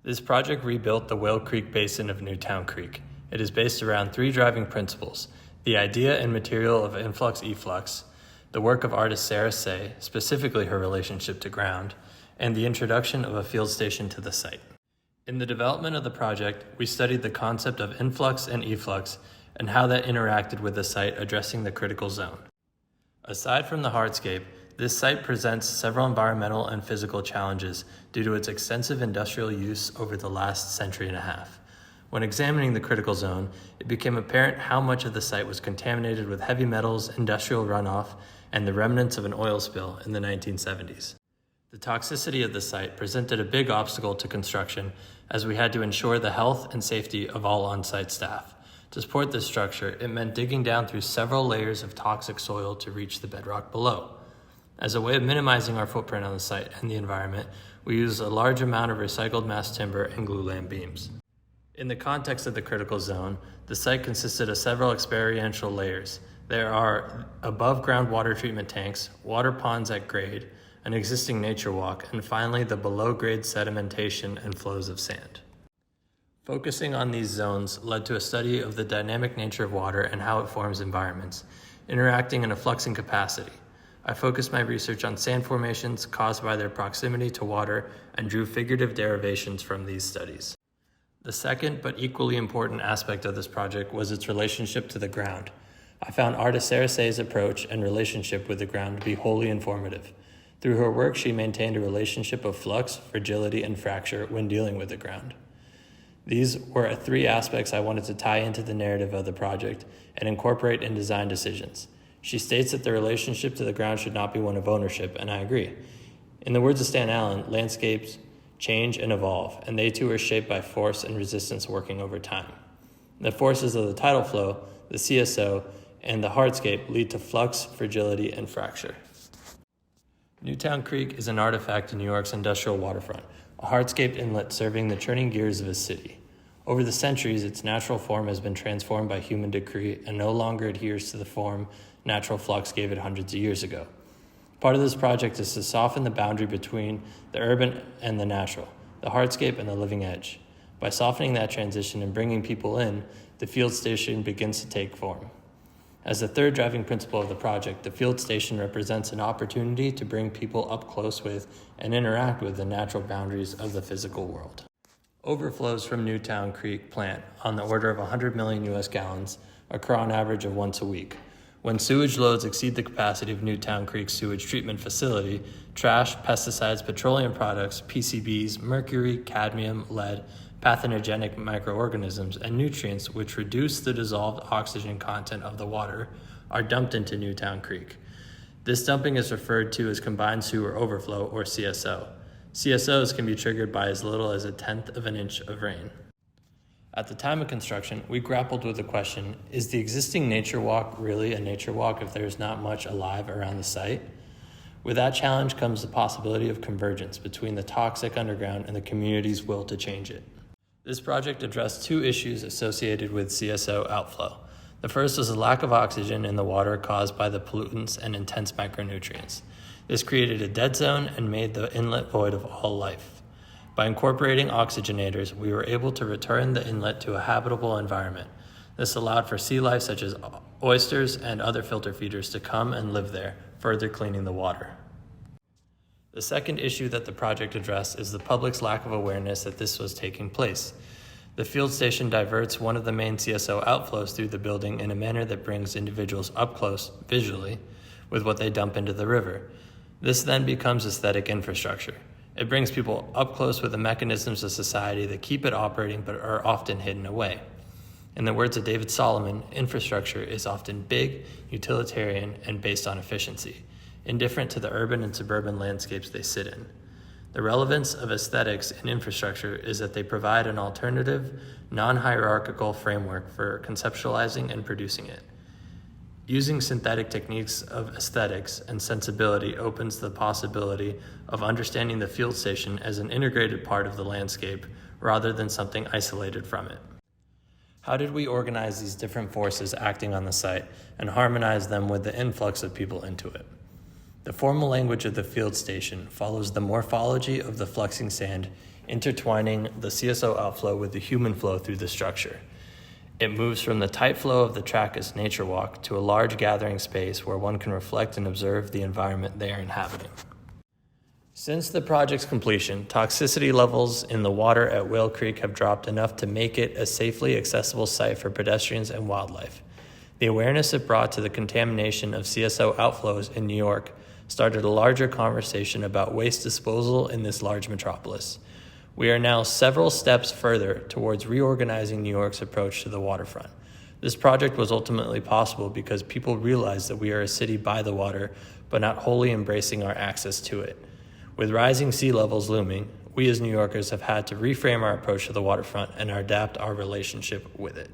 This project rebuilt the Whale Creek Basin of Newtown Creek. It is based around three driving principles: the idea and material of influx-efflux, the work of artist Sarah Say, specifically her relationship to ground, and the introduction of a field station to the site. In the development of the project, we studied the concept of influx and efflux and how that interacted with the site addressing the critical zone. Aside from the hardscape, this site presents several environmental and physical challenges due to its extensive industrial use over the last century and a half. When examining the critical zone, it became apparent how much of the site was contaminated with heavy metals, industrial runoff, and the remnants of an oil spill in the 1970s. The toxicity of the site presented a big obstacle to construction, as we had to ensure the health and safety of all on-site staff. To support this structure, it meant digging down through several layers of toxic soil to reach the bedrock below. As a way of minimizing our footprint on the site and the environment, we used a large amount of recycled mass timber and glulam beams. In the context of the critical zone, the site consisted of several experiential layers. There are above-ground water treatment tanks, water ponds at grade, an existing nature walk, and finally the below-grade sedimentation and flows of sand. Focusing on these zones led to a study of the dynamic nature of water and how it forms environments, interacting in a fluxing capacity. I focused my research on sand formations caused by their proximity to water and drew figurative derivations from these studies. The second but equally important aspect of this project was its relationship to the ground. I found artist Sarah Say's approach and relationship with the ground to be wholly informative. Through her work, she maintained a relationship of flux, fragility, and fracture when dealing with the ground. These were three aspects I wanted to tie into the narrative of the project and incorporate in design decisions. She states that the relationship to the ground should not be one of ownership, and I agree. In the words of Stan Allen, landscapes change and evolve, and they too are shaped by force and resistance working over time. The forces of the tidal flow, the CSO, and the hardscape lead to flux, fragility, and fracture. Newtown Creek is an artifact in New York's industrial waterfront, a hardscape inlet serving the churning gears of a city. Over the centuries, its natural form has been transformed by human decree and no longer adheres to the form natural flux gave it hundreds of years ago. Part of this project is to soften the boundary between the urban and the natural, the hardscape and the living edge. By softening that transition and bringing people in, the field station begins to take form. As the third driving principle of the project, the field station represents an opportunity to bring people up close with and interact with the natural boundaries of the physical world. Overflows from Newtown Creek plant on the order of 100 million US gallons occur on average of once a week. When sewage loads exceed the capacity of Newtown Creek's sewage treatment facility, trash, pesticides, petroleum products, PCBs, mercury, cadmium, lead, pathogenic microorganisms, and nutrients which reduce the dissolved oxygen content of the water are dumped into Newtown Creek. This dumping is referred to as combined sewer overflow, or CSO. CSOs can be triggered by as little as 1/10 of an inch of rain. At the time of construction, we grappled with the question, is the existing nature walk really a nature walk if there's not much alive around the site? With that challenge comes the possibility of convergence between the toxic underground and the community's will to change it. This project addressed two issues associated with CSO outflow. The first was the lack of oxygen in the water caused by the pollutants and intense micronutrients. This created a dead zone and made the inlet void of all life. By incorporating oxygenators, we were able to return the inlet to a habitable environment. This allowed for sea life such as oysters and other filter feeders to come and live there, further cleaning the water. The second issue that the project addressed is the public's lack of awareness that this was taking place. The field station diverts one of the main CSO outflows through the building in a manner that brings individuals up close, visually, with what they dump into the river. This then becomes aesthetic infrastructure. It brings people up close with the mechanisms of society that keep it operating but are often hidden away. In the words of David Solomon, infrastructure is often big, utilitarian, and based on efficiency, indifferent to the urban and suburban landscapes they sit in. The relevance of aesthetics in infrastructure is that they provide an alternative, non-hierarchical framework for conceptualizing and producing it. Using synthetic techniques of aesthetics and sensibility opens the possibility of understanding the field station as an integrated part of the landscape rather than something isolated from it. How did we organize these different forces acting on the site and harmonize them with the influx of people into it? The formal language of the field station follows the morphology of the fluxing sand, intertwining the CSO outflow with the human flow through the structure. It moves from the tight flow of the Trackus nature walk to a large gathering space where one can reflect and observe the environment they are inhabiting. Since the project's completion, toxicity levels in the water at Whale Creek have dropped enough to make it a safely accessible site for pedestrians and wildlife. The awareness it brought to the contamination of CSO outflows in New York started a larger conversation about waste disposal in this large metropolis. We are now several steps further towards reorganizing New York's approach to the waterfront. This project was ultimately possible because people realized that we are a city by the water, but not wholly embracing our access to it. With rising sea levels looming, we as New Yorkers have had to reframe our approach to the waterfront and adapt our relationship with it.